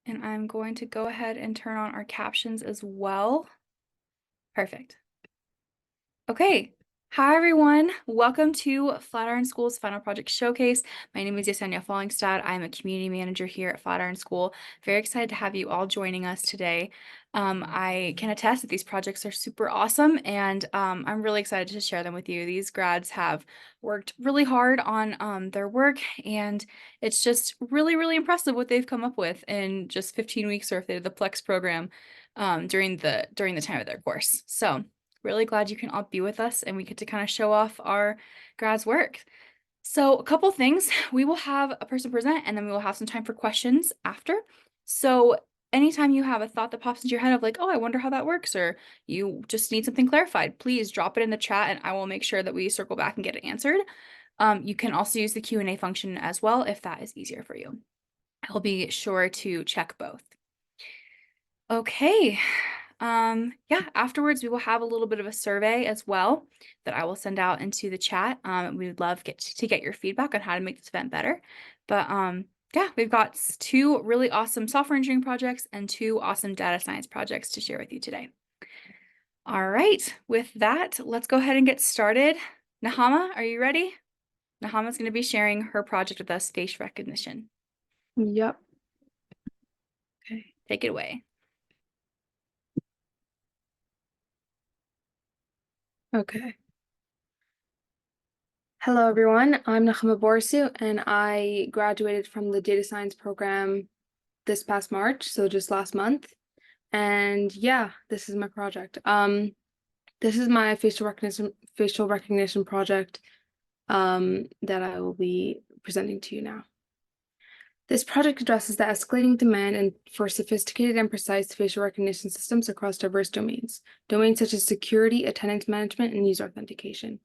And I'm going to go ahead and turn on our captions as well. Perfect. Okay. Hi, everyone. Welcome to Flatiron School's Final Project Showcase. My name is Yesenia Fallingstad. I'm a community manager here at Flatiron School. Very excited to have you all joining us today. I can attest that these projects are super awesome, and I'm really excited to share them with you. These grads have worked really hard on their work, and it's just really, really impressive what they've come up with in just 15 weeks, or if they did the Plex program during the time of their course. So really glad you can all be with us and we get to kind of show off our grads' work. So a couple things, we will have a person present and then we will have some time for questions after. So anytime you have a thought that pops into your head of like, oh, I wonder how that works, or you just need something clarified, please drop it in the chat and I will make sure that we circle back and get it answered. You can also use the Q&A function as well if that is easier for you. I'll be sure to check both. Okay. Yeah, afterwards we will have a little bit of a survey as well that I will send out into the chat. We would love to get your feedback on how to make this event better. But yeah, we've got two really awesome software engineering projects and two awesome data science projects to share with you today. All right, with that, let's go ahead and get started. Nahama, are you ready? Nahama's going to be sharing her project with us, face recognition. Yep. Okay, take it away. Okay. Hello, everyone. I'm Nahama Borsu, and I graduated from the data science program this past March, so just last month. And yeah, this is my project. This is my facial recognition project that I will be presenting to you now. This project addresses the escalating demand for sophisticated and precise facial recognition systems across diverse domains such as security, attendance management, and user authentication.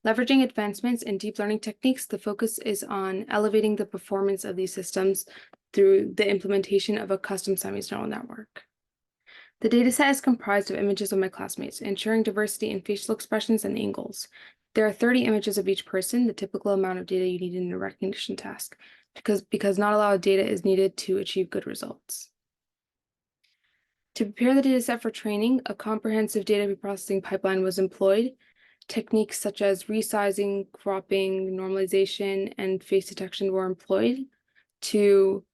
Leveraging advancements in deep learning techniques, the focus is on elevating the performance of these systems through the implementation of a custom Siamese neural network. The dataset is comprised of images of my classmates, ensuring diversity in facial expressions and angles. There are 30 images of each person, the typical amount of data you need in a recognition task, because not a lot of data is needed to achieve good results. To prepare the dataset for training, a comprehensive data preprocessing pipeline was employed. Techniques such as resizing, cropping, normalization, and face detection were employed to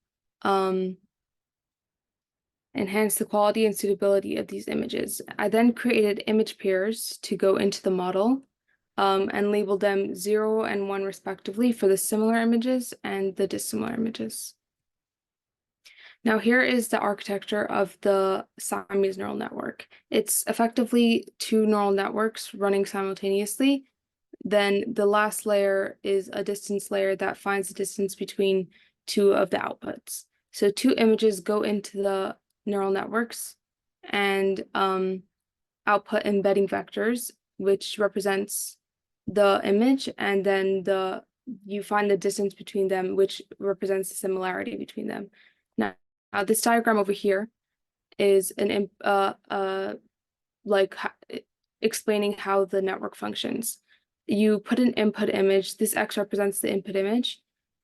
enhance the quality and suitability of these images. I then created image pairs to go into the model and labeled them 0 and 1 respectively for the similar images and the dissimilar images. Now here is the architecture of the Siamese neural network. It's effectively two neural networks running simultaneously. Then the last layer is a distance layer that finds the distance between two of the outputs. So two images go into the neural networks and output embedding vectors, which represents the image, and then you find the distance between them, which represents the similarity between them. Now, this diagram over here is explaining how the network functions. You put an input image, this X represents the input image,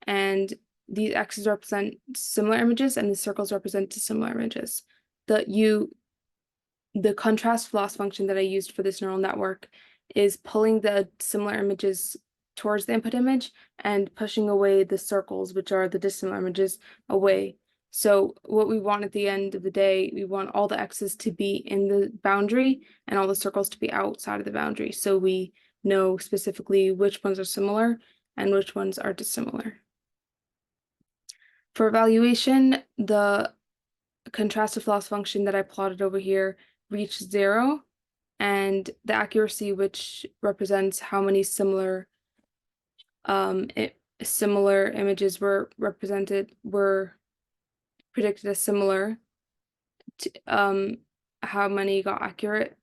and these X's represent similar images, and the circles represent dissimilar images. The contrast loss function that I used for this neural network is pulling the similar images towards the input image and pushing away the circles, which are the dissimilar images, away. So what we want at the end of the day, we want all the X's to be in the boundary and all the circles to be outside of the boundary. So we know specifically which ones are similar and which ones are dissimilar. For evaluation, the contrastive loss function that I plotted over here reached 0, and the accuracy, which represents how many similar images were predicted as similar to how many got accurate.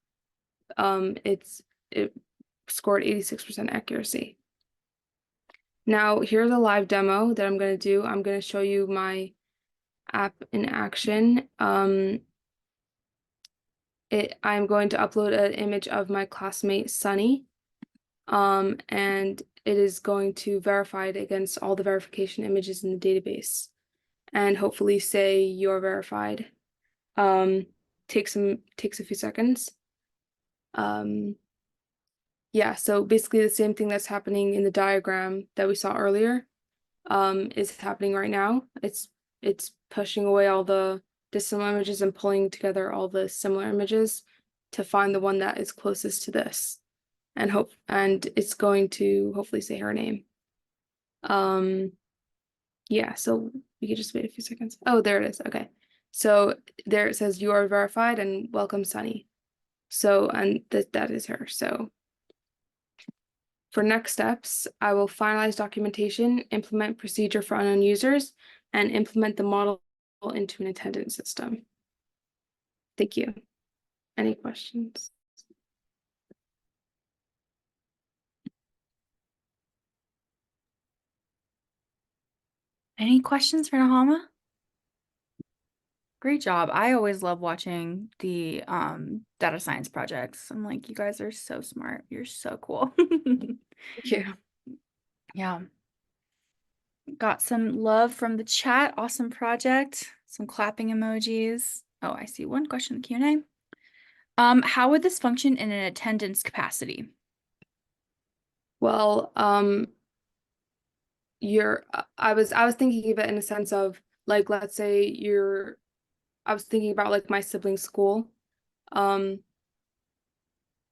It scored 86% accuracy. Now here's a live demo that I'm going to do. I'm going to show you my app in action. I'm going to upload an image of my classmate Sunny, and it is going to verify it against all the verification images in the database. and hopefully say you're verified. Takes a few seconds. Yeah, so basically the same thing that's happening in the diagram that we saw earlier is happening right now. It's pushing away all the dissimilar images and pulling together all the similar images to find the one that is closest to this. And it's going to hopefully say her name. Yeah, so we could just wait a few seconds. Oh, there it is. Okay. So there it says you are verified and welcome, Sunny. So, and that is her. So for next steps, I will finalize documentation, implement procedure for unknown users, and implement the model into an attendance system. Thank you. Any questions? Any questions for Nahama? Great job. I always love watching the data science projects. I'm like, you guys are so smart. You're so cool. Thank you. Yeah. Got some love from the chat. Awesome project. Some clapping emojis. Oh, I see one question in the Q&A. How would this function in an attendance capacity? Well, I was thinking of it in a sense of like, let's say I was thinking about like my sibling's school.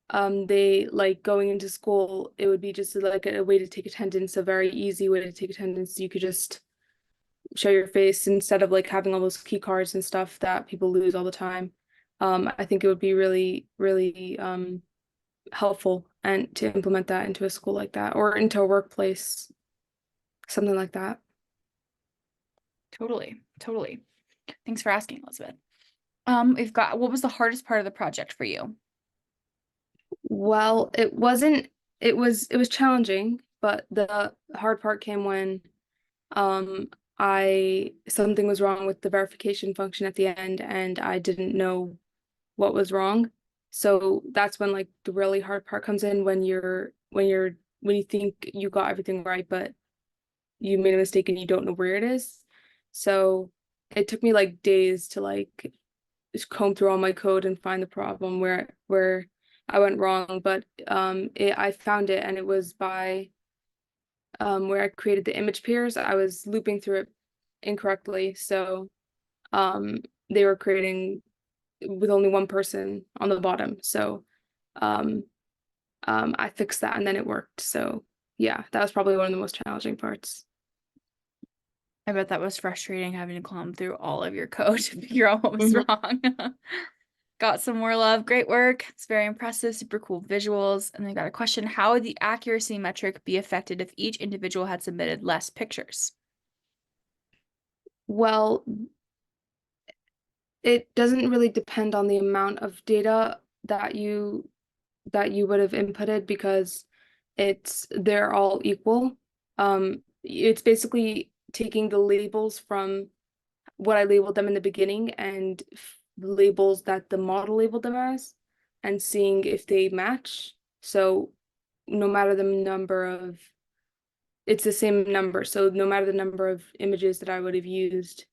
They like going into school, it would be just like a way to take attendance, a very easy way to take attendance. You could just show your face instead of like having all those key cards and stuff that people lose all the time. I think it would be really, really helpful and to implement that into a school like that or into a workplace, something like that. Totally. Thanks for asking, Elizabeth. What was the hardest part of the project for you? Well, it was challenging, but the hard part came when something was wrong with the verification function at the end and I didn't know what was wrong. So that's when like the really hard part comes in when you think you got everything right, but you made a mistake and you don't know where it is. So it took me like days to like just comb through all my code and find the problem where I went wrong. But I found it and it was by where I created the image pairs. I was looping through it incorrectly. So they were creating with only one person on the bottom. So I fixed that and then it worked. So yeah, that was probably one of the most challenging parts. I bet that was frustrating having to comb through all of your code to figure out what was wrong. Got some more love. Great work. It's very impressive. Super cool visuals. And then got a question. How would the accuracy metric be affected if each individual had submitted less pictures? Well, it doesn't really depend on the amount of data that you would have inputted because they're all equal. It's basically taking the labels from what I labeled them in the beginning and labels that the model labeled them as and seeing if they match. So no matter the number of, it's the same number. So no matter the number of images that I would have used,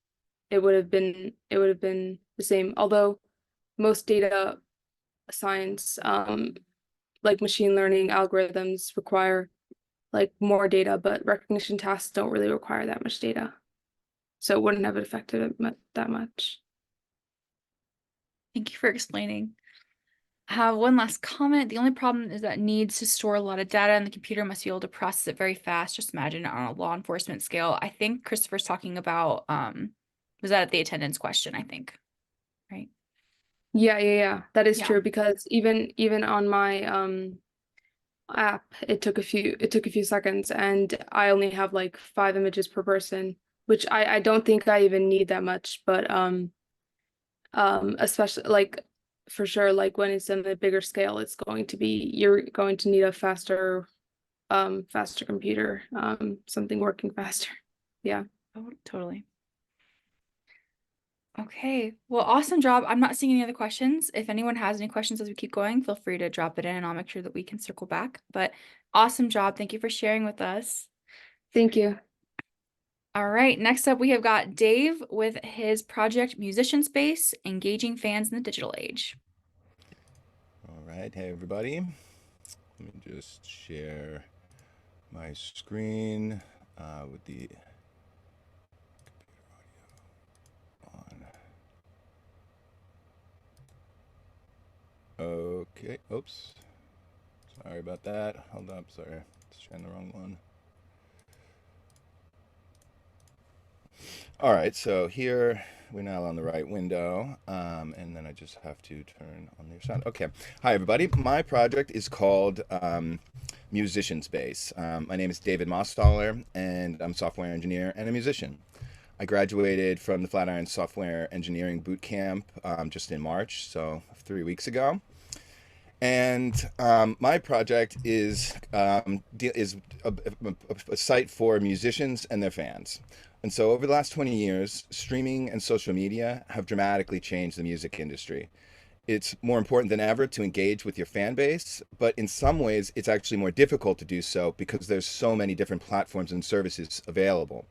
it would have been the same. Although most data science, like machine learning algorithms require like more data, but recognition tasks don't really require that much data. So it wouldn't have affected it that much. Thank you for explaining. I have one last comment. The only problem is that it needs to store a lot of data and the computer must be able to process it very fast. Just imagine it on a law enforcement scale. I think Christopher's talking about, was that the attendance question, I think, right? Yeah. That is Yeah. true because even on my app, it took a few seconds and I only have like 5 images per person, which I don't think I even need that much, but especially like for sure like when it's in a bigger scale, you're going to need a faster computer, something working faster. Yeah. Oh, totally. Okay, well, awesome job. I'm not seeing any other questions. If anyone has any questions as we keep going, feel free to drop it in and I'll make sure that we can circle back. But awesome job. Thank you for sharing with us. Thank you. All right, next up we have got Dave with his project Musician Space, Engaging Fans in the Digital Age. All right, hey everybody. Let me just share my screen with the computer audio on. Okay, oops. Sorry about that. Hold up, sorry. Let's try the wrong one. All right, so here we're now on the right window, and then I just have to turn on the sound. Okay, hi everybody. My project is called Musician Space. My name is David Mostaller, and I'm a software engineer and a musician. I graduated from the Flatiron Software Engineering Bootcamp just in March, so 3 weeks ago. And my project is a site for musicians and their fans. And so over the last 20 years, streaming and social media have dramatically changed the music industry. It's more important than ever to engage with your fan base, but in some ways it's actually more difficult to do so because there's so many different platforms and services available.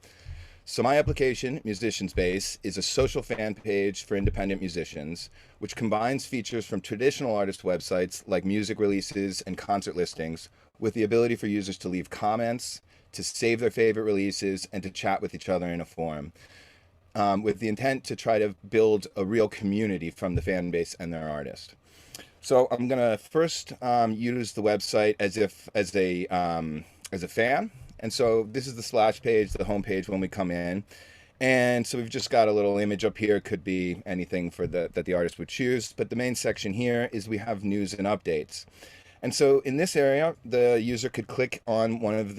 So my application, Musician Space, is a social fan page for independent musicians, which combines features from traditional artist websites like music releases and concert listings with the ability for users to leave comments, to save their favorite releases, and to chat with each other in a forum, with the intent to try to build a real community from the fan base and their artist. So I'm gonna first use the website as a fan. And so this is the splash page, the home page when we come in. And so we've just got a little image up here. It could be anything that the artist would choose. But the main section here is we have news and updates. And so in this area, the user could click on one of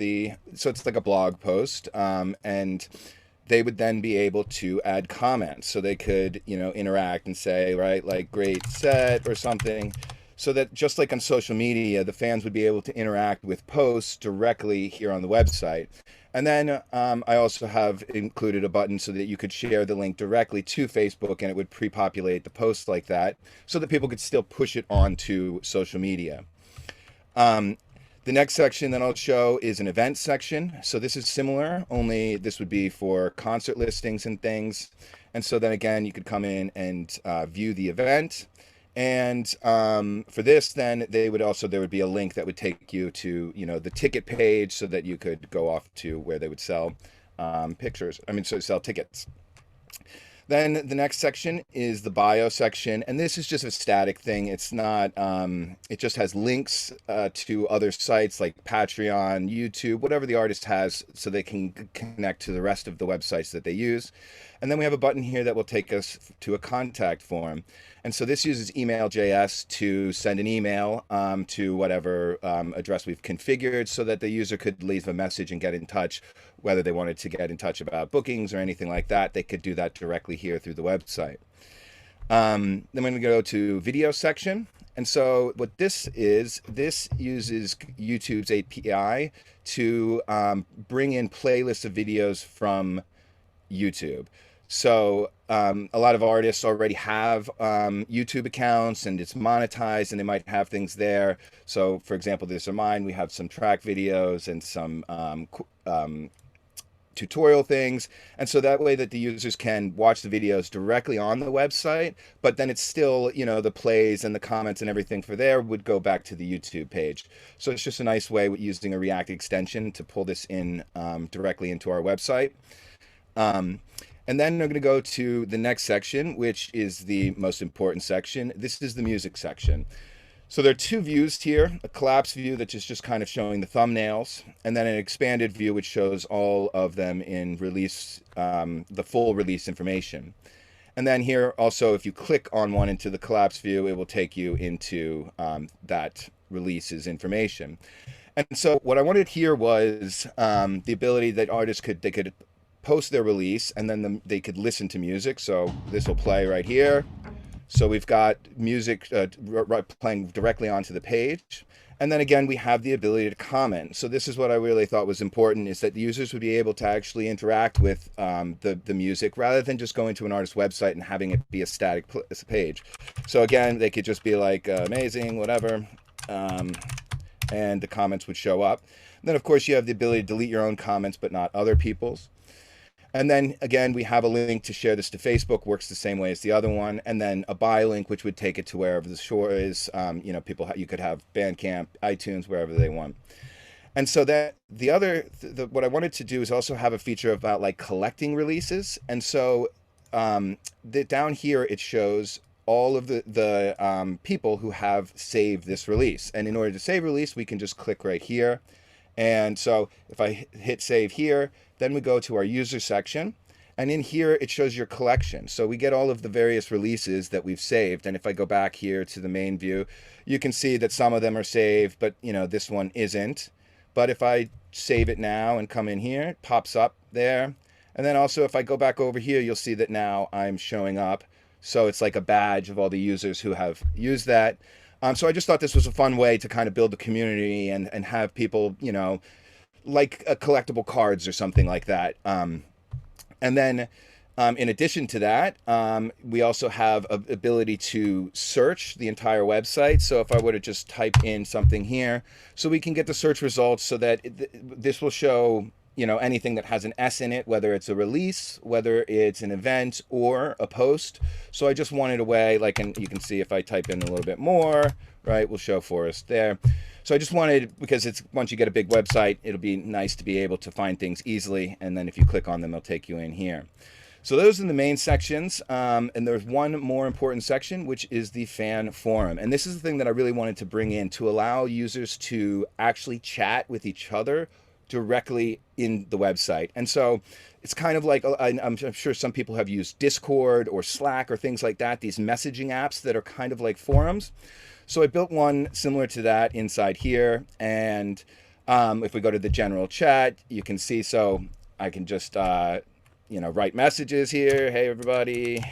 so it's like a blog post, and they would then be able to add comments. So they could, interact and say, right, like great set or something. So that just like on social media, the fans would be able to interact with posts directly here on the website. And then I also have included a button so that you could share the link directly to Facebook and it would pre-populate the post like that so that people could still push it onto social media. The next section that I'll show is an event section. So this is similar, only this would be for concert listings and things. And so then again, you could come in and view the event. And for this, then there would be a link that would take you to, the ticket page so that you could go off to where they would sell sell tickets. Then the next section is the bio section, and this is just a static thing. It's not, it just has links to other sites like Patreon, YouTube, whatever the artist has, so they can connect to the rest of the websites that they use. And then we have a button here that will take us to a contact form. And so this uses email.js to send an email to whatever address we've configured so that the user could leave a message and get in touch, whether they wanted to get in touch about bookings or anything like that. They could do that directly here through the website. Then we're going to go to video section. And so what this uses YouTube's API to bring in playlists of videos from YouTube. So a lot of artists already have YouTube accounts and it's monetized and they might have things there. So for example, these are mine. We have some track videos and some tutorial things. And so that way that the users can watch the videos directly on the website, but then it's still, the plays and the comments and everything for there would go back to the YouTube page. So it's just a nice way with using a React extension to pull this in directly into our website. And then we're going to go to the next section, which is the most important section. This is the music section. So there are two views here, a collapse view that is just kind of showing the thumbnails, and then an expanded view which shows all of them in release, the full release information. And then here also, if you click on one into the collapse view, it will take you into that release's information. And so what I wanted here was the ability that artists could post their release and then they could listen to music. So this will play right here. So we've got music playing directly onto the page. And then again, we have the ability to comment. So this is what I really thought was important, is that the users would be able to actually interact with the music rather than just going to an artist's website and having it be a static page. So again, they could just be like amazing, whatever, and the comments would show up. And then of course you have the ability to delete your own comments, but not other people's. And then again, we have a link to share this to Facebook, works the same way as the other one. And then a buy link, which would take it to wherever the store is. You know, you could have Bandcamp, iTunes, wherever they want. And so that what I wanted to do is also have a feature about like collecting releases. And so down here, it shows all of the people who have saved this release. And in order to save release, we can just click right here. And so if I hit save here, then we go to our user section. And in here, it shows your collection. So we get all of the various releases that we've saved. And if I go back here to the main view, you can see that some of them are saved, but you know, this one isn't. But if I save it now and come in here, it pops up there. And then also if I go back over here, you'll see that now I'm showing up. So it's like a badge of all the users who have used that. So I just thought this was a fun way to kind of build a community and have people, you know, like collectible cards or something like that. And then in addition to that, we also have a ability to search the entire website. So if I were to just type in something here, so we can get the search results so that this will show, you know, anything that has an S in it, whether it's a release, whether it's an event or a post. So I just wanted a way, like, and you can see if I type in a little bit more, right, we'll show for us there. So I just wanted, because it's once you get a big website, it'll be nice to be able to find things easily. And then if you click on them, they'll take you in here. So those are the main sections, and there's one more important section, which is the fan forum. And this is the thing that I really wanted to bring in to allow users to actually chat with each other directly in the website. And so it's kind of like, I'm sure some people have used Discord or Slack or things like that, these messaging apps that are kind of like forums. So I built one similar to that inside here. And if we go to the general chat, you can see, so I can just, you know, write messages here. Hey, everybody.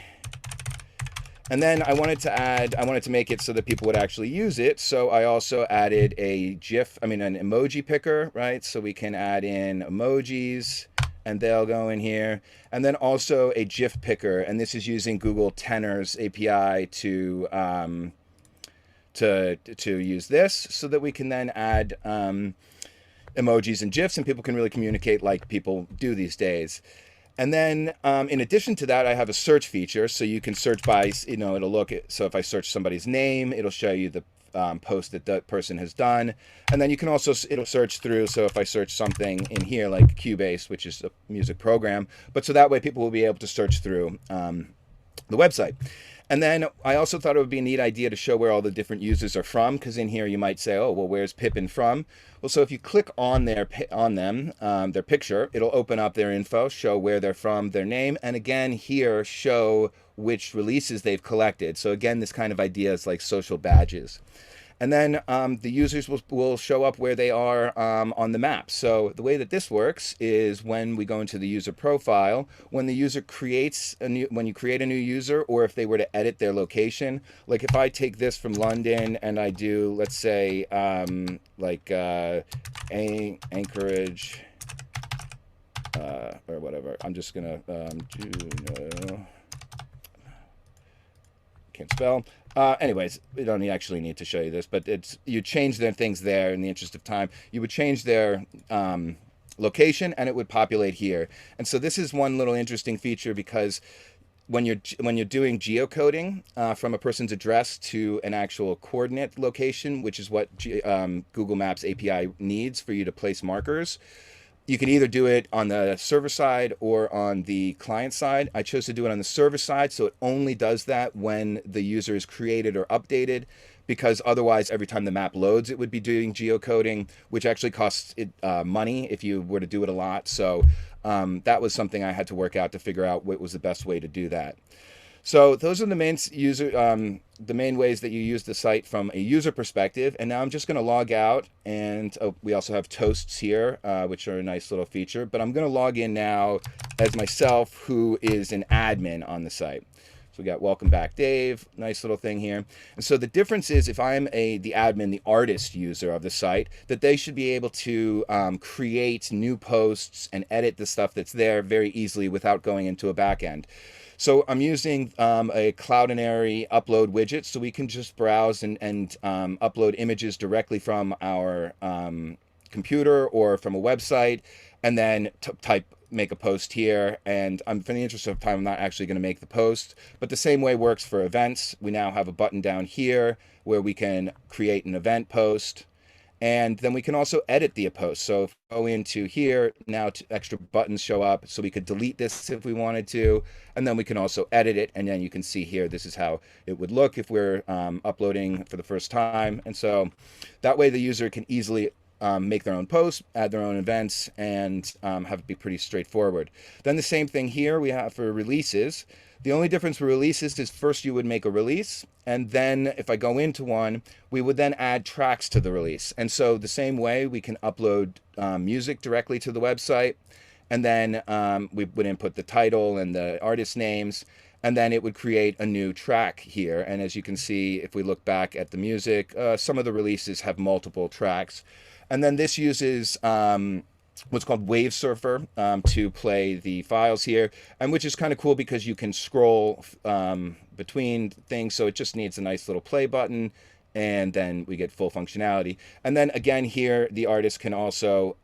And then I wanted to make it so that people would actually use it. So I also added an emoji picker, right? So we can add in emojis and they'll go in here. And then also a GIF picker. And this is using Google Tenor's API to use this so that we can then add emojis and GIFs and people can really communicate like people do these days. And then in addition to that, I have a search feature. So you can search by, you know, it'll look at, so if I search somebody's name, it'll show you the post that that person has done. And then you can also, it'll search through. So if I search something in here, like Cubase, which is a music program, but so that way people will be able to search through the website. And then I also thought it would be a neat idea to show where all the different users are from, because in here you might say, oh, well, where's Pippin from? Well, so if you click on their picture, it'll open up their info, show where they're from, their name, and again here show which releases they've collected. So again, this kind of idea is like social badges. And then the users will show up where they are on the map. So the way that this works is when we go into the user profile, when the user creates when you create a new user, or if they were to edit their location, like if I take this from London and I do, let's say, Anchorage, or whatever, I'm just gonna can't spell. Anyways, we don't actually need to show you this, but you change their things there in the interest of time. You would change their location and it would populate here. And so this is one little interesting feature, because when you're doing geocoding from a person's address to an actual coordinate location, which is what Google Maps API needs for you to place markers, you can either do it on the server side or on the client side. I chose to do it on the server side, so it only does that when the user is created or updated, because otherwise every time the map loads it would be doing geocoding, which actually costs money if you were to do it a lot. So that was something I had to work out to figure out what was the best way to do that. So those are the main ways that you use the site from a user perspective. And now I'm just going to log out, and we also have toasts here, which are a nice little feature. But I'm going to log in now as myself, who is an admin on the site. So we got welcome back, Dave. Nice little thing here. And so the difference is, if I'm the admin, the artist user of the site, that they should be able to create new posts and edit the stuff that's there very easily without going into a backend. So I'm using a Cloudinary upload widget, so we can just browse and upload images directly from our computer or from a website, and then type make a post here, and for the interest of time, I'm not actually going to make the post, but the same way works for events. We now have a button down here where we can create an event post, and then we can also edit the post. So if we go into here, now extra buttons show up, so we could delete this if we wanted to, and then we can also edit it, and then you can see here, this is how it would look if we're uploading for the first time. And so that way the user can easily make their own posts, add their own events, and have it be pretty straightforward. Then the same thing here we have for releases. The only difference with releases is first you would make a release, and then if I go into one, we would then add tracks to the release. And so the same way we can upload music directly to the website, and then we would input the title and the artist names, and then it would create a new track here. And as you can see, if we look back at the music, some of the releases have multiple tracks. And then this uses what's called Wave Surfer to play the files here, and which is kind of cool because you can scroll between things. So it just needs a nice little play button, and then we get full functionality. And then again here, the artist can also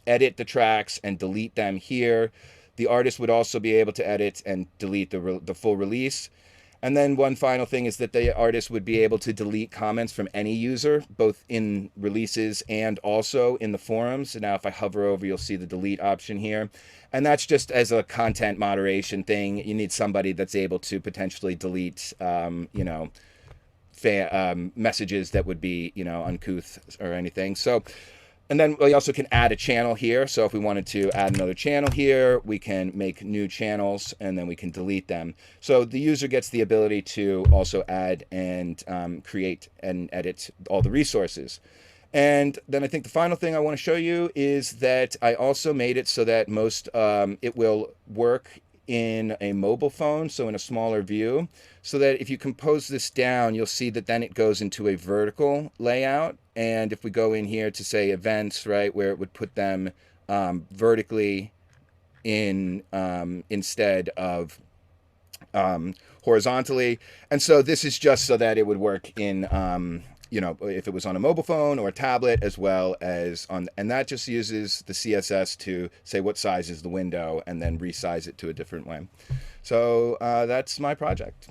edit the tracks and delete them here. The artist would also be able to edit and delete the full release. And then one final thing is that the artist would be able to delete comments from any user, both in releases and also in the forums. And now if I hover over, you'll see the delete option here. And that's just as a content moderation thing. You need somebody that's able to potentially delete, messages that would be, uncouth or anything. So, and then we also can add a channel here. So if we wanted to add another channel here, we can make new channels, and then we can delete them. So the user gets the ability to also add and create and edit all the resources. And then I think the final thing I want to show you is that I also made it so that it will work in a mobile phone, so in a smaller view, so that if you compose this down, you'll see that then it goes into a vertical layout. And if we go in here to say events, right, where it would put them vertically in instead of horizontally. And so this is just so that it would work in if it was on a mobile phone or a tablet, as well as and that just uses the CSS to say what size is the window and then resize it to a different way. So that's my project.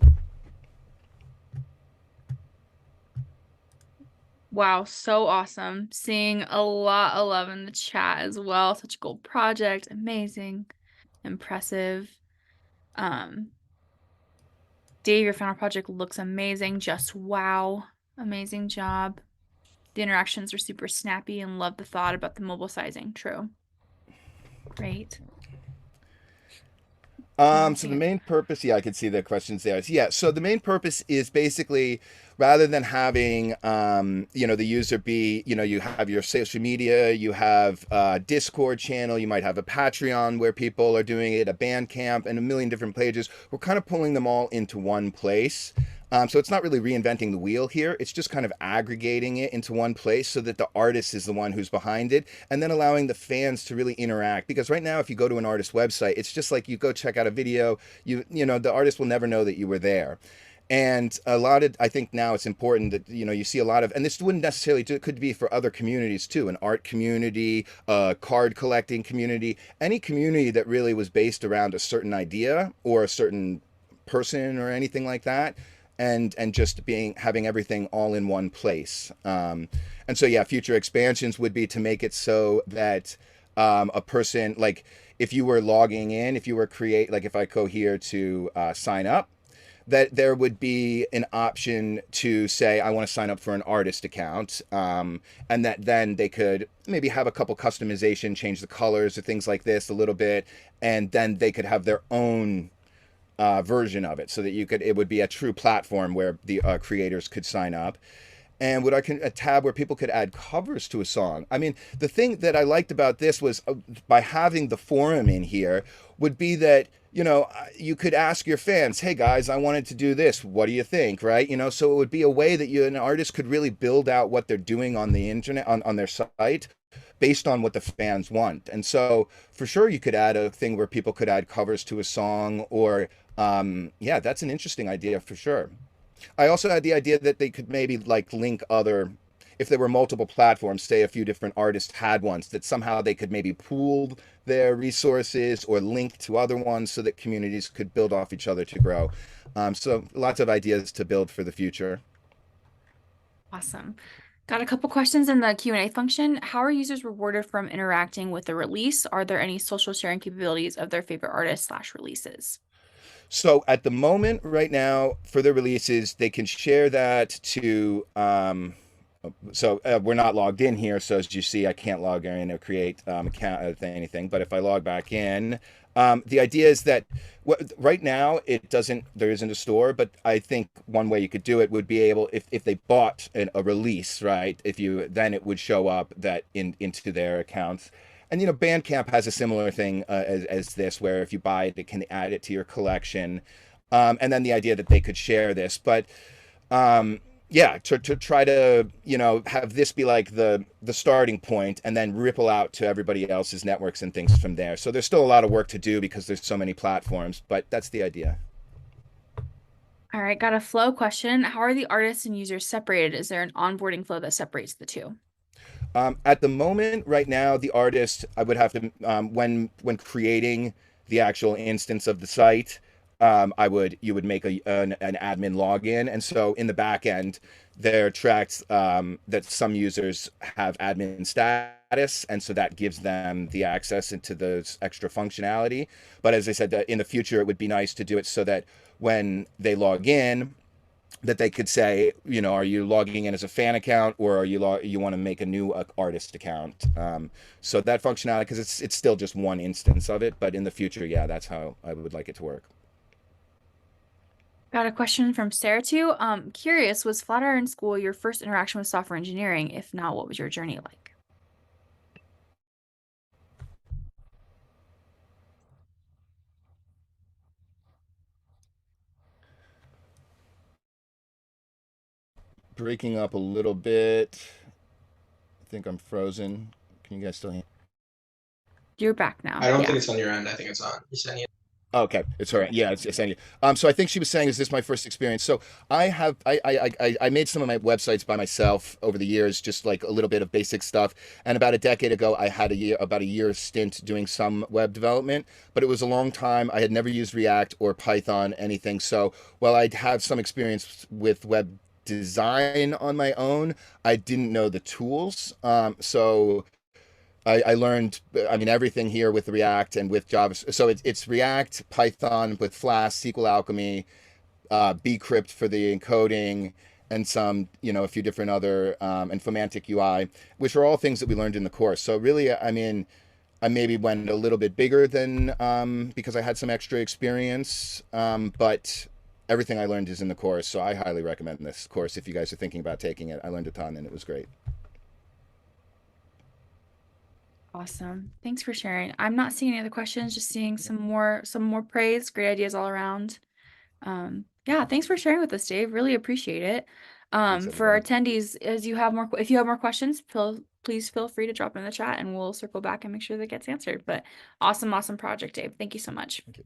Wow, so awesome. Seeing a lot of love in the chat as well. Such a cool project. Amazing. Impressive. Dave, your final project looks amazing. Just wow. Amazing job. The interactions are super snappy, and love the thought about the mobile sizing. True. Great. So the main purpose, I could see the questions there. So the main purpose is basically, rather than having, the user be, you have your social media, you have a Discord channel, you might have a Patreon where people are doing it, a Bandcamp, and a million different pages. We're kind of pulling them all into one place. So it's not really reinventing the wheel here. It's just kind of aggregating it into one place so that the artist is the one who's behind it, and then allowing the fans to really interact. Because right now, if you go to an artist website, it's just like you go check out a video, the artist will never know that you were there. And I think now it's important that, you see a lot of, and this wouldn't necessarily, it could be for other communities too, an art community, a card collecting community, any community that really was based around a certain idea or a certain person or anything like that. And just having everything all in one place. And so, future expansions would be to make it so that a person, like if you were logging in, if you were if I go here to sign up, that there would be an option to say, I want to sign up for an artist account, and that then they could maybe have a couple customization, change the colors or things like this a little bit, and then they could have their own version of it, so that it would be a true platform where the creators could sign up. And a tab where people could add covers to a song. I mean, the thing that I liked about this was by having the forum in here would be that, you could ask your fans, hey guys, I wanted to do this. What do you think? Right. So it would be a way that an artist could really build out what they're doing on the internet, on their site, based on what the fans want. And so for sure, you could add a thing where people could add covers to a song, or that's an interesting idea for sure. I also had the idea that they could maybe link other, if there were multiple platforms, say a few different artists had ones, that somehow they could maybe pool their resources or link to other ones so that communities could build off each other to grow. So lots of ideas to build for the future. Awesome. Got a couple questions in the Q&A function. How are users rewarded from interacting with the release? Are there any social sharing capabilities of their favorite artists / releases? So at the moment, right now, for the releases, they can share that to. We're not logged in here, so as you see, I can't log in or create account anything. But if I log back in, the idea is that right now there isn't a store, but I think one way you could do it would be able, if they bought a release, right? Then it would show up that into their accounts. And Bandcamp has a similar thing as this, where if you buy it, it can add it to your collection, and then the idea that they could share this, but yeah, to try to have this be like the starting point, and then ripple out to everybody else's networks and things from there. So there's still a lot of work to do because there's so many platforms, but that's the idea. All right, got a flow question. How are the artists and users separated? Is there an onboarding flow that separates the two? At the moment, right now, the artist, I would have to, when creating the actual instance of the site, you would make an admin login, and so in the back end, there are tracks that some users have admin status, and so that gives them the access into those extra functionality. But as I said, in the future, it would be nice to do it so that when they log in, that they could say, are you logging in as a fan account, or are you want to make a new artist account? So that functionality, because it's still just one instance of it, but in the future, yeah, that's how I would like it to work. Got a question from Sarah too. Curious, was Flatiron School your first interaction with software engineering? If not, what was your journey like? Breaking up a little bit. I think I'm frozen. Can you guys still hear? You're back now. I don't Yeah. think it's on your end. I think it's on Yesenia. Okay, it's all right. Yeah, it's Yesenia. So I think she was saying, is this my first experience? So I made some of my websites by myself over the years, just like a little bit of basic stuff. And about a decade ago, I had about a year stint doing some web development, but it was a long time. I had never used React or Python, anything. So while I'd have some experience with web design on my own, I didn't know the tools. So I learned, everything here with React and with Java. So it's React, Python with Flask, SQL Alchemy, bcrypt for the encoding, and some, a few different other, and Fomantic UI, which are all things that we learned in the course. So really, I maybe went a little bit bigger than, because I had some extra experience, but everything I learned is in the course. So I highly recommend this course if you guys are thinking about taking it. I learned a ton and it was great. Awesome. Thanks for sharing. I'm not seeing any other questions, just seeing some more praise, great ideas all around. Yeah, thanks for sharing with us, Dave. Really appreciate it. Thanks, For our everybody. attendees, if you have more questions, please feel free to drop in the chat and we'll circle back and make sure that gets answered. But awesome project, Dave. Thank you so much. Thank you.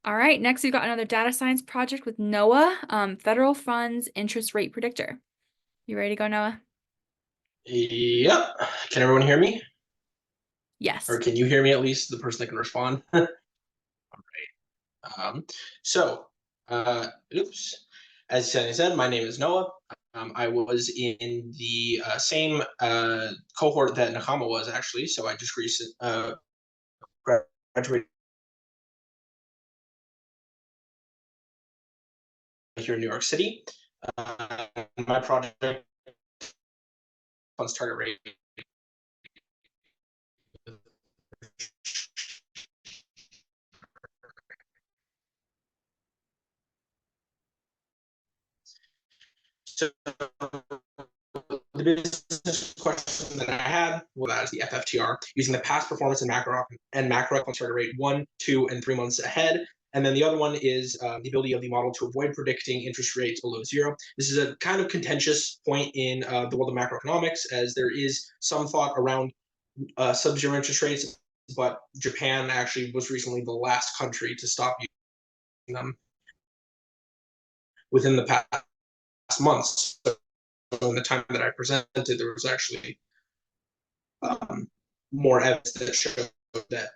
All right, next we've got another data science project with NOAA, federal funds interest rate predictor. You ready to go, Noah? Yep. Can everyone hear me? Yes. Or can you hear me at least, the person that can respond? All right. Oops. As Sunny said, my name is Noah. I was in the same cohort that Nakama was, actually. So I just recently graduated here in New York City. My project funds target rate. So the business question that I had was the FFTR, using the past performance and macro target rate 1, 2, and 3 months ahead. And then the other one is the ability of the model to avoid predicting interest rates below 0. This is a kind of contentious point in the world of macroeconomics, as there is some thought around sub-zero interest rates, but Japan actually was recently the last country to stop using them within the past months. in the time that I presented, there was actually more evidence that showed that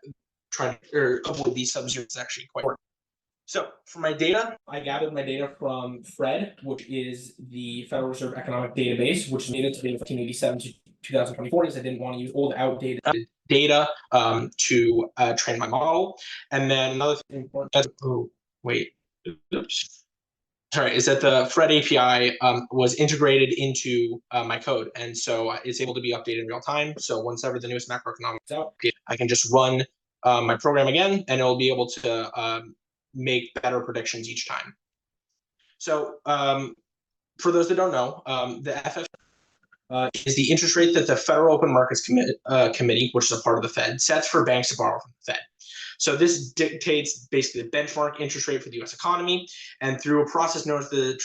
trying to avoid these sub-zeros is actually quite important. So for my data, I gathered my data from FRED, which is the Federal Reserve Economic Database, which is dated to 1987 to 2024, because I didn't want to use old, outdated data to train my model. And then another thing important, sorry, is that the FRED API was integrated into my code. And so it's able to be updated in real time. So once ever the newest macroeconomics is out, I can just run my program again, and it'll be able to make better predictions each time. So for those that don't know, the FF is the interest rate that the Federal Open Markets Committee, which is a part of the Fed, sets for banks to borrow from the Fed. So this dictates basically the benchmark interest rate for the U.S. economy, and through a process known as the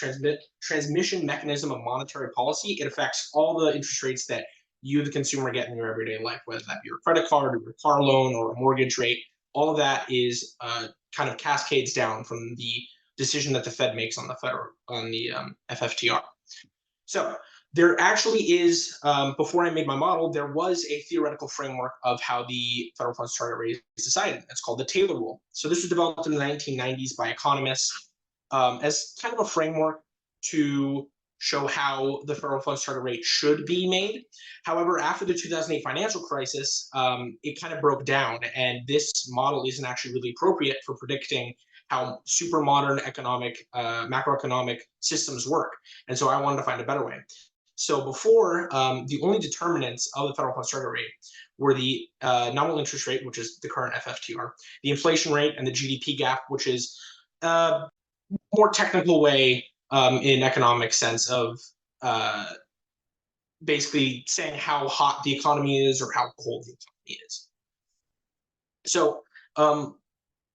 transmission mechanism of monetary policy, it affects all the interest rates that you, the consumer, get in your everyday life, whether that be your credit card or your car loan or a mortgage rate. All of that is kind of cascades down from the decision that the Fed makes on the FFTR. So there actually is, before I made my model, there was a theoretical framework of how the federal funds target rate is decided. It's called the Taylor Rule. So this was developed in the 1990s by economists as kind of a framework to show how the federal funds target rate should be made. However, after the 2008 financial crisis, it kind of broke down, and this model isn't actually really appropriate for predicting how super modern macroeconomic systems work. And so I wanted to find a better way. So before, the only determinants of the federal funds target rate were the nominal interest rate, which is the current FFTR, the inflation rate, and the GDP gap, which is a more technical way in economic sense of basically saying how hot the economy is or how cold the economy is. So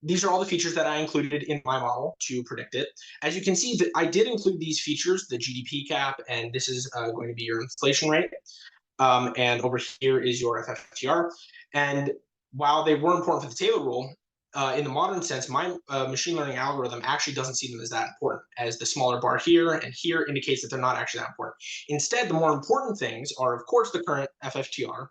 these are all the features that I included in my model to predict it. As you can see, that I did include these features, the GDP cap, and this is going to be your inflation rate. And over here is your FFTR. And while they were important for the Taylor Rule, in the modern sense, my machine learning algorithm actually doesn't see them as that important, as the smaller bar here and here indicates that they're not actually that important. Instead, the more important things are, of course, the current FFTR.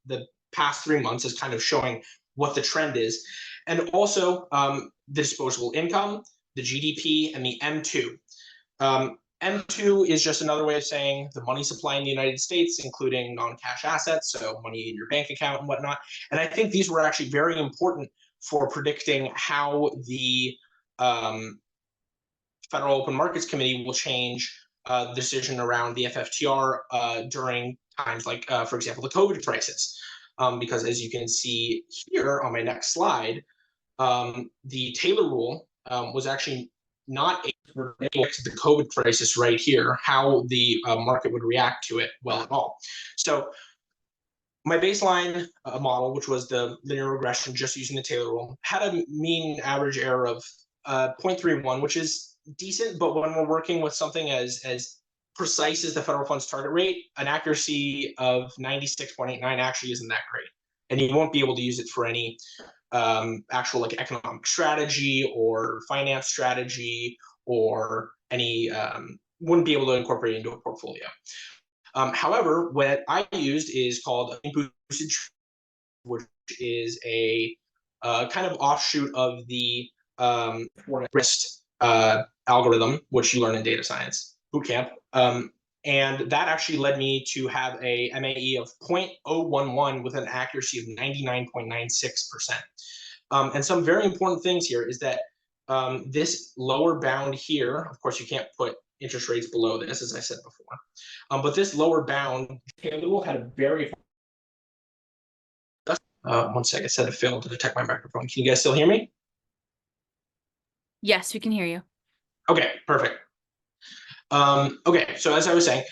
The past 3 months is kind of showing what the trend is, and also the disposable income, the GDP, and the M2. M2 is just another way of saying the money supply in the United States, including non-cash assets, so money in your bank account and whatnot. And I think these were actually very important for predicting how the Federal Open Markets Committee will change the decision around the FFTR during times like, for example, the COVID crisis. Because as you can see here on my next slide, the Taylor Rule was actually not able to predict the COVID crisis right here, how the market would react to it well at all. So my baseline model, which was the linear regression just using the Taylor Rule, had a mean average error of 0.31, which is decent, but when we're working with something as precise as the federal funds target rate, an accuracy of 96.89 actually isn't that great. And you won't be able to use it for any actual like economic strategy or finance strategy or any, wouldn't be able to incorporate it into a portfolio. However, what I used is called boosted, which is a kind of offshoot of the risk algorithm, which you learn in data science bootcamp. And that actually led me to have a MAE of 0.011 with an accuracy of 99.96%. And some very important things here is that this lower bound here, of course, you can't put interest rates below this, as I said before. But this lower bound, Taylor had a very one second, I said it failed to detect my microphone. Can you guys still hear me? Yes, we can hear you. Okay, perfect. Okay, so as I was saying,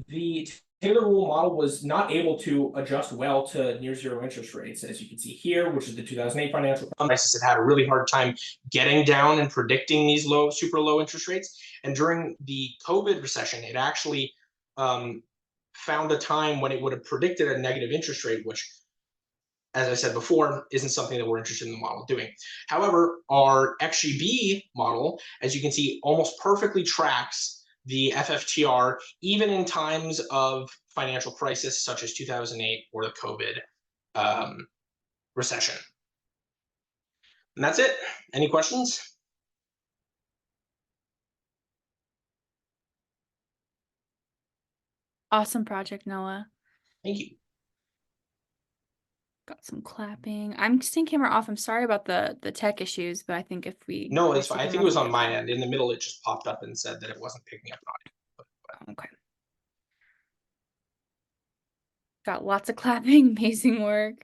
the Taylor Rule model was not able to adjust well to near zero interest rates, as you can see here, which is the 2008 financial crisis. It had a really hard time getting down and predicting these super low interest rates. And during the COVID recession, it actually found a time when it would have predicted a negative interest rate, which, as I said before, isn't something that we're interested in the model doing. However, our XGB model, as you can see, almost perfectly tracks the FFTR, even in times of financial crisis such as 2008 or the COVID recession. And that's it. Any questions? Awesome project, Noah. Thank you. Got some clapping. I'm seeing camera off. I'm sorry about the tech issues, but I think if we No, force it's the fine. I think camera it was off, on we'll my get end. In the middle, it just popped up and said that it wasn't picking up audio. okay. Got lots of clapping. Amazing work.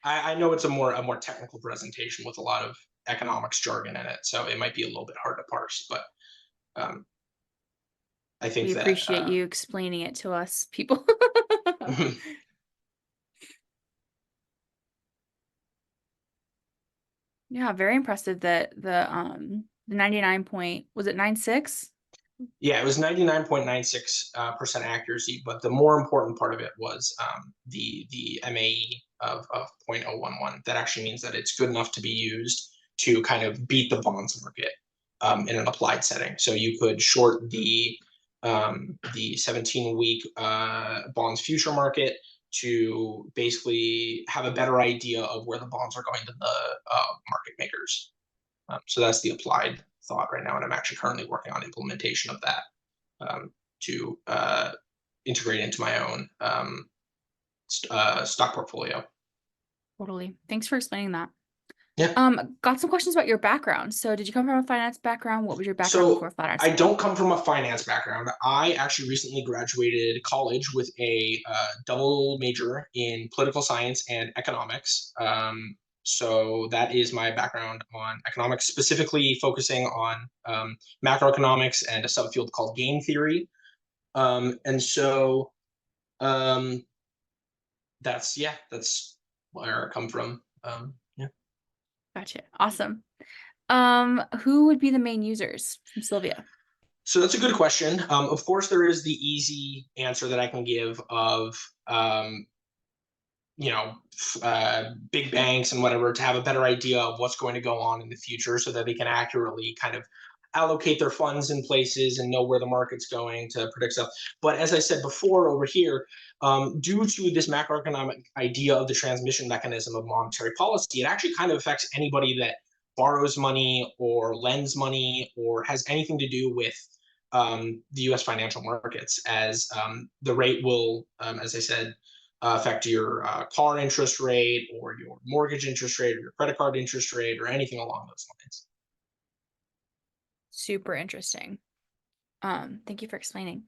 I know it's a more technical presentation with a lot of economics jargon in it, so it might be a little bit hard to parse, but I think We that appreciate you explaining it to us, people. Yeah, very impressive that the 99 point, was it 96? Yeah, it was 99.96% accuracy, but the more important part of it was the MAE of 0.011. That actually means that it's good enough to be used to kind of beat the bonds market in an applied setting. So you could short the 17-week bonds future market to basically have a better idea of where the bonds are going to the market makers. So that's the applied thought right now, and I'm actually currently working on implementation of that to integrate into my own stock portfolio. Totally. Thanks for explaining that. Yeah. Got some questions about your background. So did you come from a finance background? What was your background So before Flatiron I School? don't come from a finance background. I actually recently graduated college with a double major in political science and economics. So that is my background on economics, specifically focusing on macroeconomics and a subfield called game theory. And so that's where I come from. Yeah. Gotcha. Awesome. Who would be the main users from Sylvia? So that's a good question. Of course, there is the easy answer that I can give of big banks and whatever to have a better idea of what's going to go on in the future so that they can accurately kind of allocate their funds in places and know where the market's going to predict stuff. But as I said before over here, due to this macroeconomic idea of the transmission mechanism of monetary policy, it actually kind of affects anybody that borrows money or lends money or has anything to do with the US financial markets, as the rate will, as I said, affect your car interest rate or your mortgage interest rate or your credit card interest rate or anything along those lines. Super interesting. Thank you for explaining.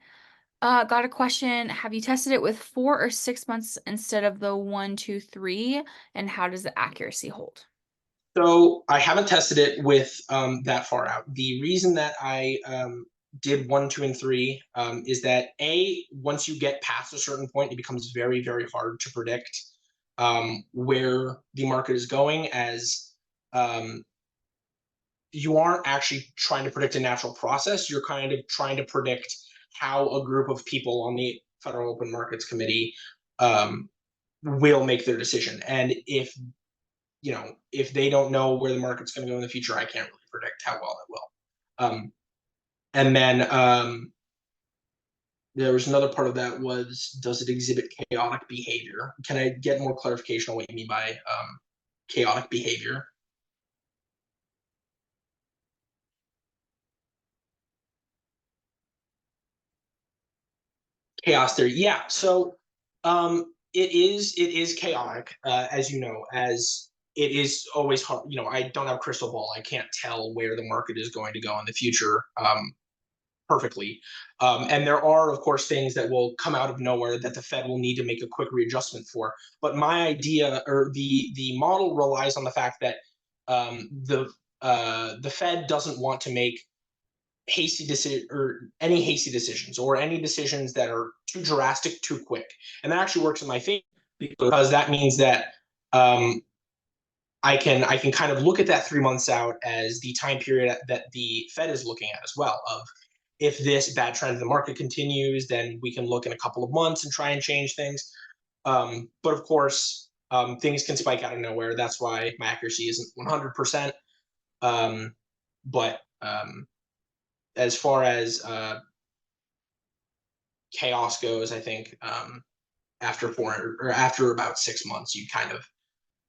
Got a question. Have you tested it with 4 or 6 months instead of the 1, 2, 3? And how does the accuracy hold? So I haven't tested it with that far out. The reason that I did 1, 2, and 3 is that once you get past a certain point, it becomes very, very hard to predict where the market is going, as you aren't actually trying to predict a natural process. You're kind of trying to predict how a group of people on the Federal Open Markets Committee will make their decision. And if they don't know where the market's going to go in the future, I can't really predict how well it will. And then there was another part of that was, does it exhibit chaotic behavior? Can I get more clarification on what you mean by chaotic behavior? Chaos theory. Yeah. So it is chaotic, as you know, as it is always hard. I don't have a crystal ball. I can't tell where the market is going to go in the future perfectly. And there are, of course, things that will come out of nowhere that the Fed will need to make a quick readjustment for. But my idea, or the model, relies on the fact that the Fed doesn't want to make hasty decisions or any decisions that are too drastic too quick. And that actually works in my favor, because that means that I can kind of look at that 3 months out as the time period that the Fed is looking at as well. Of, if this bad trend in the market continues, then we can look in a couple of months and try and change things. But of course, things can spike out of nowhere. That's why my accuracy isn't 100%. But as far as chaos goes, I think after 400 or after about 6 months, you kind of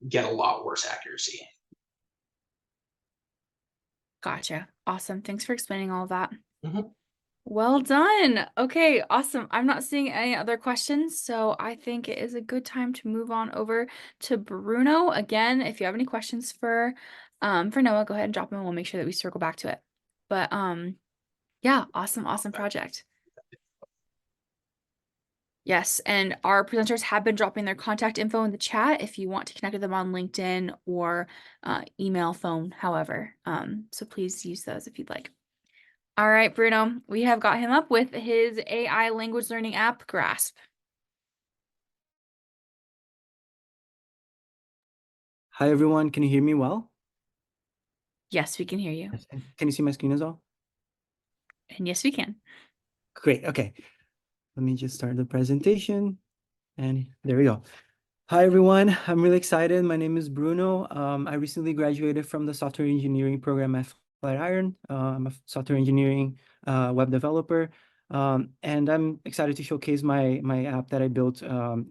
get a lot worse accuracy. Gotcha. Awesome. Thanks for explaining all of that. Mhm. Well done. Okay, awesome. I'm not seeing any other questions, so I think it is a good time to move on over to Bruno. Again, if you have any questions for Noah, go ahead and drop them and we'll make sure that we circle back to it. But yeah, awesome project. Yes, and our presenters have been dropping their contact info in the chat if you want to connect with them on LinkedIn or email, phone, however. So please use those if you'd like. All right, Bruno, we have got him up with his AI language learning app, Grasp. Hi everyone, can you hear me well? Yes, we can hear you. Yes. Can you see my screen as well? And yes, we can. Great, okay. Let me just start the presentation and there we go. Hi everyone, I'm really excited. My name is Bruno. I recently graduated from the software engineering program at Flatiron. I'm a software engineering web developer. And I'm excited to showcase my app that I built,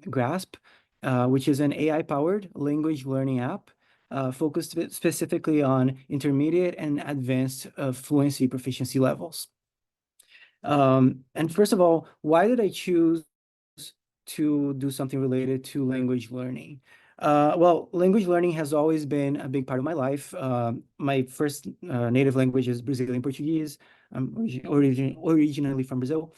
Grasp, which is an AI-powered language learning app focused specifically on intermediate and advanced fluency proficiency levels. And first of all, why did I choose to do something related to language learning? Well, language learning has always been a big part of my life. My first native language is Brazilian Portuguese. I'm originally from Brazil.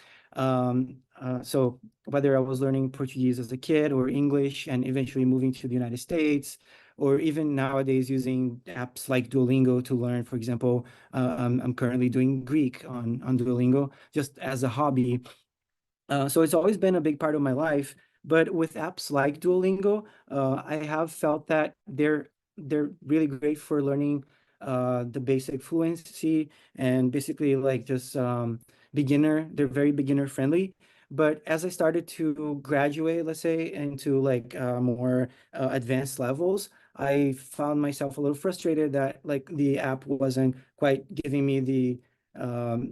So whether I was learning Portuguese as a kid or English and eventually moving to the United States, or even nowadays using apps like Duolingo to learn, for example, I'm currently doing Greek on Duolingo just as a hobby. So it's always been a big part of my life. But with apps like Duolingo, I have felt that they're really great for learning the basic fluency and basically like just beginner. They're very beginner friendly. But as I started to graduate, let's say, into like more advanced levels, I found myself a little frustrated that like the app wasn't quite giving me the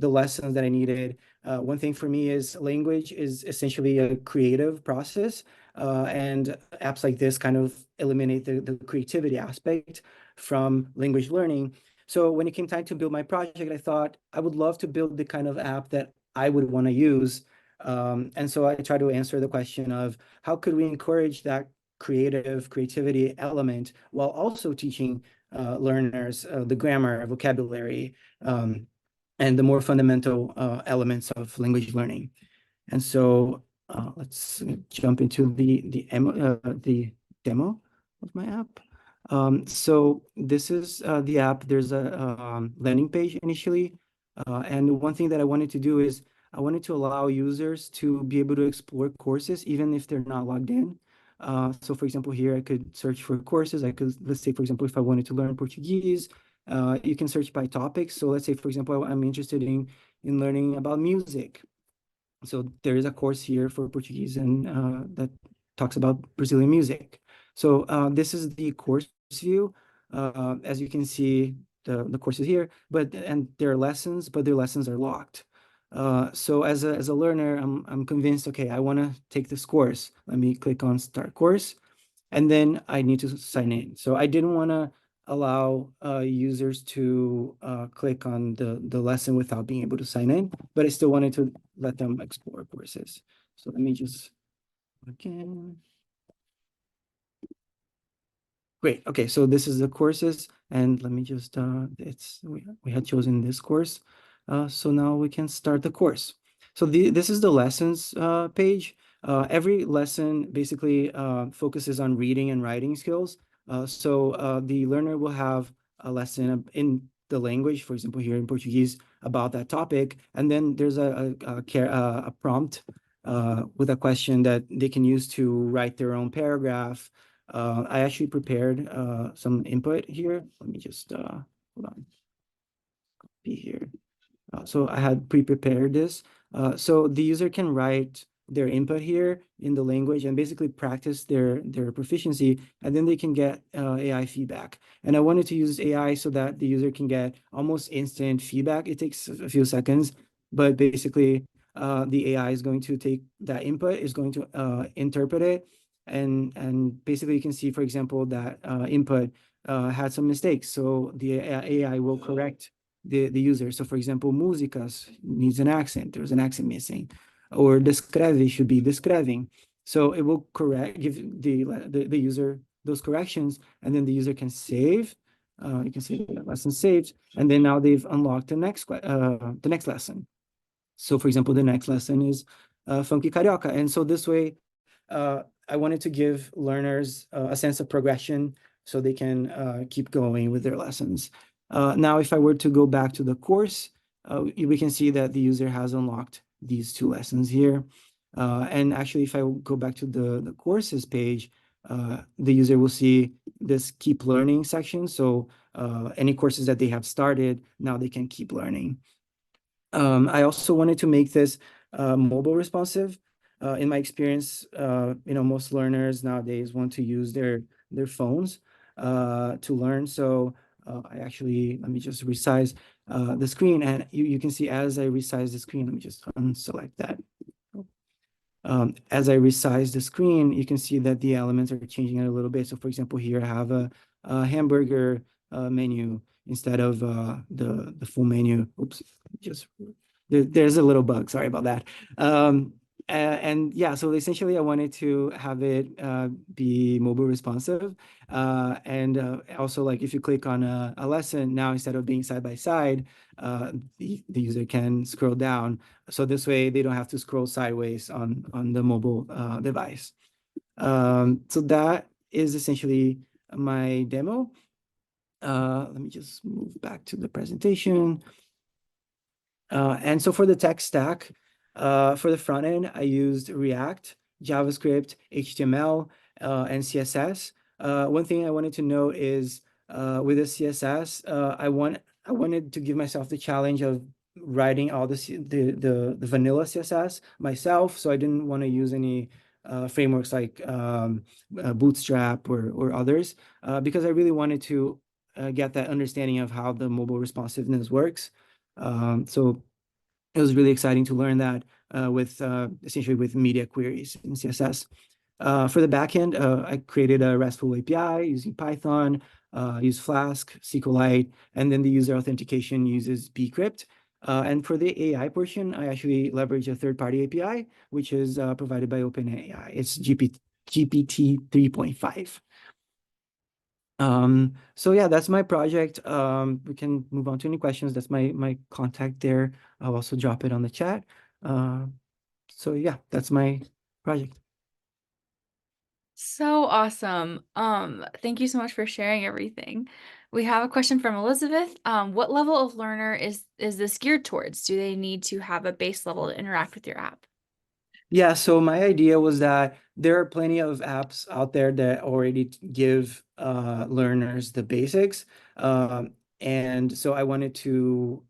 lessons that I needed. One thing for me is language is essentially a creative process, and apps like this kind of eliminate the creativity aspect from language learning. So when it came time to build my project, I thought I would love to build the kind of app that I would want to use. And so I try to answer the question of how could we encourage that creativity element while also teaching learners the grammar, vocabulary, and the more fundamental elements of language learning. And so let's jump into the demo of my app. So this is the app. There's a landing page initially. And one thing that I wanted to do is I wanted to allow users to be able to explore courses even if they're not logged in. So for example, here I could search for courses. I could, let's say, for example, if I wanted to learn Portuguese, you can search by topics. So let's say, for example, I'm interested in learning about music. So there is a course here for Portuguese and that talks about Brazilian music. So this is the course view. As you can see, the courses here, and there are lessons, but their lessons are locked. So as a learner, I'm convinced, okay, I want to take this course. Let me click on Start Course, and then I need to sign in. So I didn't want to allow users to click on the lesson without being able to sign in, but I still wanted to let them explore courses. So let me just again. Great. Okay, so this is the courses, and let me just we had chosen this course, so now we can start the course. So this is the lessons page. Every lesson basically focuses on reading and writing skills. So the learner will have a lesson in the language, for example, here in Portuguese, about that topic, and then there's a prompt with a question that they can use to write their own paragraph. I actually prepared some input here. Let me just hold on. Copy here. So I had pre-prepared this. So the user can write their input here in the language and basically practice their proficiency, and then they can get AI feedback. And I wanted to use AI so that the user can get almost instant feedback. It takes a few seconds, but basically the AI is going to take that input, is going to interpret it, and basically you can see, for example, that input had some mistakes. So the AI will correct the user. So for example, músicas needs an accent. There's an accent missing. Or descreve should be descreving. So it will give the user those corrections, and then the user can save. You can see the lesson saved, and then now they've unlocked the next lesson. So for example, the next lesson is Funky Carioca. And so this way, I wanted to give learners a sense of progression so they can keep going with their lessons. Now, if I were to go back to the course, we can see that the user has unlocked these 2 lessons here. And actually, if I go back to the courses page, the user will see this keep learning section. So any courses that they have started, now they can keep learning. I also wanted to make this mobile responsive. In my experience, most learners nowadays want to use their phones to learn. So let me just resize the screen, and you can see as I resize the screen, let me just unselect that. As I resize the screen, you can see that the elements are changing a little bit. So for example, here I have a hamburger menu instead of the full menu. Oops, there's a little bug, sorry about that. And yeah, so essentially I wanted to have it be mobile responsive. And also, like, if you click on a lesson now, instead of being side by side, the user can scroll down. So this way they don't have to scroll sideways on the mobile device. So that is essentially my demo. Let me just move back to the presentation. And so for the tech stack, for the front end, I used React, JavaScript, HTML, and CSS. One thing I wanted to note is with the CSS, I wanted to give myself the challenge of writing all the vanilla CSS myself. So I didn't want to use any frameworks like Bootstrap or others, because I really wanted to get that understanding of how the mobile responsiveness works. So it was really exciting to learn that essentially with media queries in CSS. For the backend, I created a RESTful API using Python, use Flask, SQLite, and then the user authentication uses bcrypt. And for the AI portion, I actually leverage a third-party API, which is provided by OpenAI. It's GPT 3.5. So yeah, that's my project. We can move on to any questions. That's my contact there. I'll also drop it on the chat. So yeah, that's my project. So awesome. Thank you so much for sharing everything. We have a question from Elizabeth. What level of learner is this geared towards? Do they need to have a base level to interact with your app? Yeah, so my idea was that there are plenty of apps out there that already give learners the basics. And so I wanted to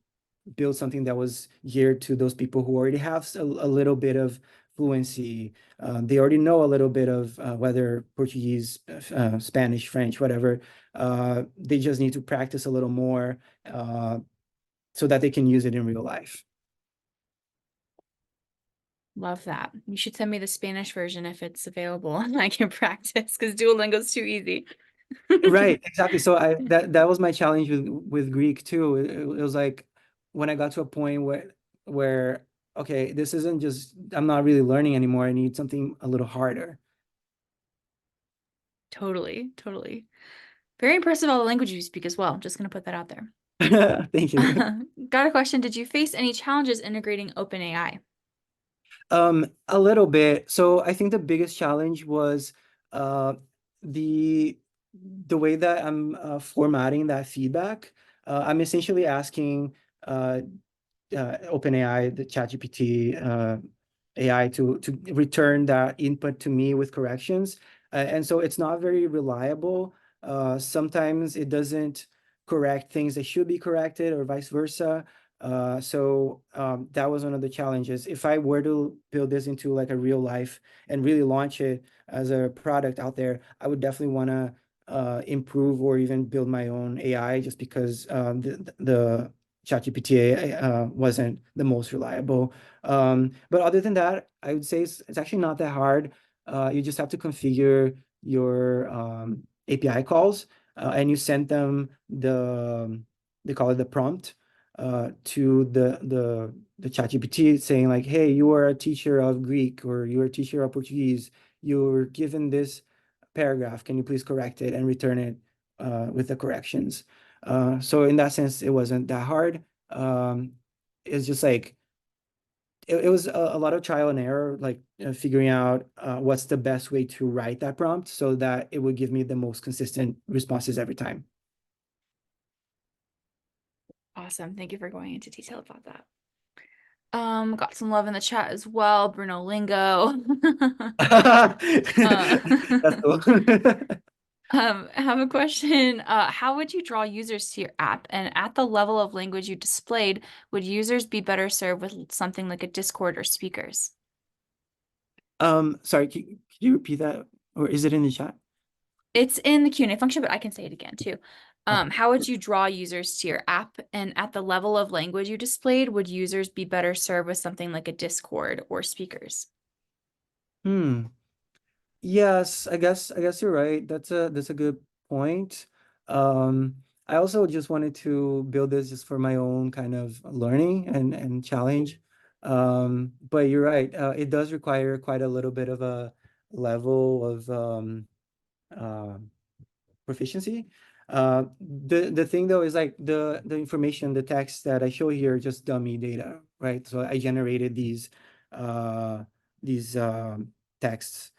build something that was geared to those people who already have a little bit of fluency. They already know a little bit of whether Portuguese, Spanish, French, whatever. They just need to practice a little more so that they can use it in real life. Love that. You should send me the Spanish version if it's available and I can practice, because Duolingo's too easy. Right, exactly. So that was my challenge with Greek too. It was like when I got to a point where okay, this isn't just, I'm not really learning anymore. I need something a little harder. Totally. Very impressive all the languages you speak as well. I'm just gonna put that out there. Thank you. Got a question. Did you face any challenges integrating OpenAI? A little bit. So I think the biggest challenge was the way that I'm formatting that feedback. I'm essentially asking OpenAI, the ChatGPT AI, to return that input to me with corrections, and so it's not very reliable. Sometimes it doesn't correct things that should be corrected, or vice versa. So that was one of the challenges. If I were to build this into like a real life and really launch it as a product out there, I would definitely want to improve or even build my own AI, just because ChatGPT wasn't the most reliable. But other than that, I would say it's actually not that hard. You just have to configure your API calls, and you send them they call it the prompt to the ChatGPT saying like, hey, you are a teacher of Greek or you're a teacher of Portuguese. You're given this paragraph. Can you please correct it and return it with the corrections? So in that sense, it wasn't that hard. It's just like it was a lot of trial and error, like figuring out what's the best way to write that prompt so that it would give me the most consistent responses every time. Awesome. Thank you for going into detail about that. Got some love in the chat as well. Bruno Lingo. That's cool. I have a question. How would you draw users to your app? And at the level of language you displayed, would users be better served with something like a Discord or speakers? Sorry, can you repeat that? Or is it in the chat? It's in the Q&A function, but I can say it again too. Okay. How would you draw users to your app? And at the level of language you displayed, would users be better served with something like a Discord or speakers? Yes, I guess you're right. That's a good point. I also just wanted to build this just for my own kind of learning and challenge. But you're right. It does require quite a little bit of a level of uh, proficiency. The thing though is like the information, the text that I show here, just dummy data, right? So I generated these texts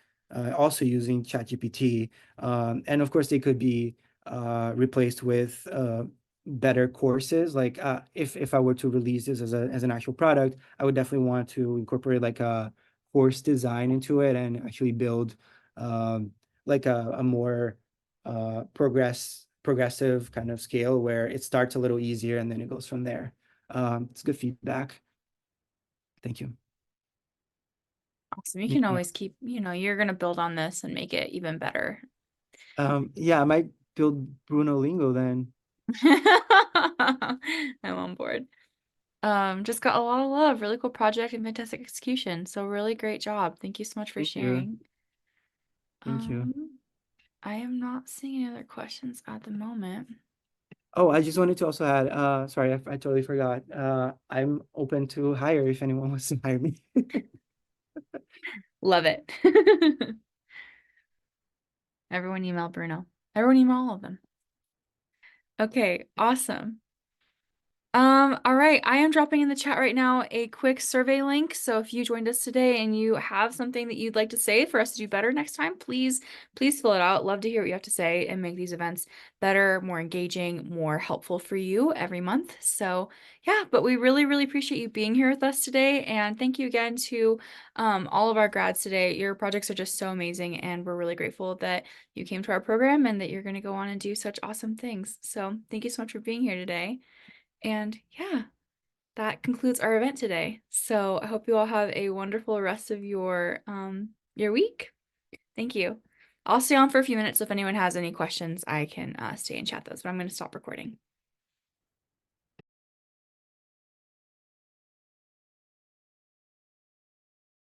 also using ChatGPT, and of course they could be replaced with better courses. Like if I were to release this as an actual product, I would definitely want to incorporate like a course design into it and actually build like a more progressive kind of scale where it starts a little easier and then it goes from there. It's good feedback. Thank you. Awesome. You Me can too. always keep, you're going to build on this and make it even better. Yeah, I might build Bruno Lingo then. I'm on board. Just got a lot of love, really cool project and fantastic execution. So really great job. Thank you so much for Thank you. sharing. Thank you. I am not seeing any other questions at the moment. Oh, I just wanted to also add, sorry, I totally forgot. I'm open to hire if anyone wants to hire me. Love it. Everyone email Bruno. Everyone email all of them. Okay, awesome. All right, I am dropping in the chat right now a quick survey link. So if you joined us today and you have something that you'd like to say for us to do better next time, please fill it out. Love to hear what you have to say and make these events better, more engaging, more helpful for you every month. So yeah, but we really, really appreciate you being here with us today. And thank you again to all of our grads today. Your projects are just so amazing. And we're really grateful that you came to our program and that you're going to go on and do such awesome things. So thank you so much for being here today. And yeah, that concludes our event today. So I hope you all have a wonderful rest of your week. Thank you. I'll stay on for a few minutes. So if anyone has any questions, I can stay and chat those, but I'm going to stop recording.